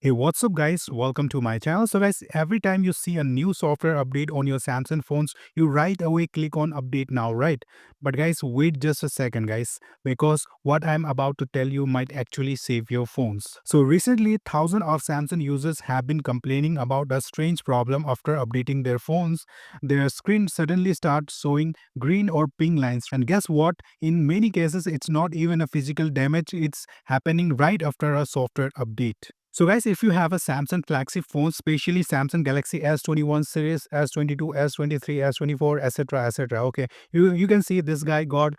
Hey, what's up, guys? Welcome to my channel. So, guys, every time you see a new software update on your Samsung phones, you right away click on update now, right? But, guys, wait just a second, guys, because what I'm about to tell you might actually save your phones. So, recently, thousands of Samsung users have been complaining about a strange problem after updating their phones. Their screen suddenly starts showing green or pink lines. And guess what? In many cases, it's not even a physical damage, it's happening right after a software update. So guys, if you have a Samsung flagship phone, especially Samsung Galaxy S21 series, S22, S23, S24, etc., okay, you can see this guy got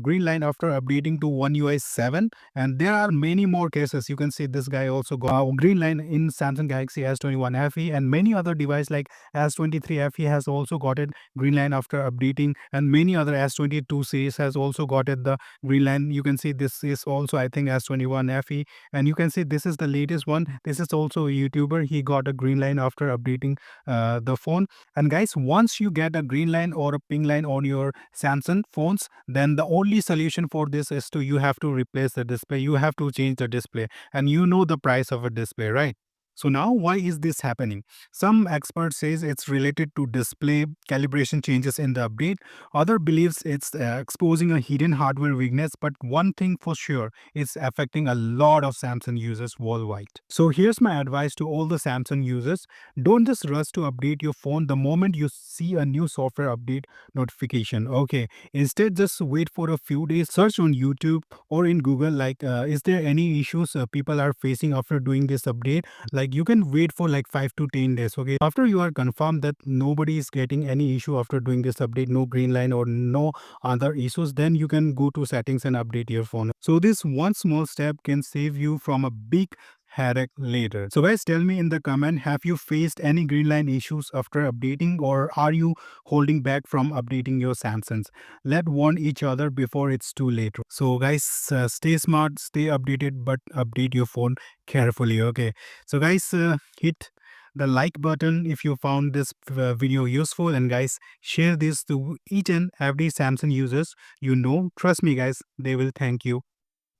green line after updating to One UI 7, and there are many more cases. You can see this guy also got green line in Samsung Galaxy S21fe, and many other device like S23fe has also got it green line after updating, and many other S22 series has also got it the green line. You can see this is also, I think, S21fe, and you can see this is the latest one. This is also a YouTuber. He got a green line after updating the phone. And guys, once you get a green line or a pink line on your Samsung phones, then the only solution for this is to you have to replace the display. You have to change the display, and you know the price of a display, right? So now, why is this happening? Some experts says it's related to display calibration changes in the update. Other believes it's exposing a hidden hardware weakness. But one thing for sure, it's affecting a lot of Samsung users worldwide. So here's my advice to all the Samsung users. Don't just rush to update your phone the moment you see a new software update notification. Okay. Instead, just wait for a few days, search on YouTube or in Google, like, is there any issues people are facing after doing this update? Like, you can wait for like 5 to 10 days. Okay. After you are confirmed that nobody is getting any issue after doing this update, no green line or no other issues, then you can go to settings and update your phone. So this one small step can save you from a big headache later. So guys, tell me in the comment, have you faced any green line issues after updating, or are you holding back from updating your Samsungs? Let's warn each other before it's too late. So guys, stay smart, stay updated, but update your phone carefully. Okay. So guys, hit the like button if you found this video useful, and guys, share this to each and every Samsung users you know. Trust me guys, they will thank you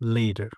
later.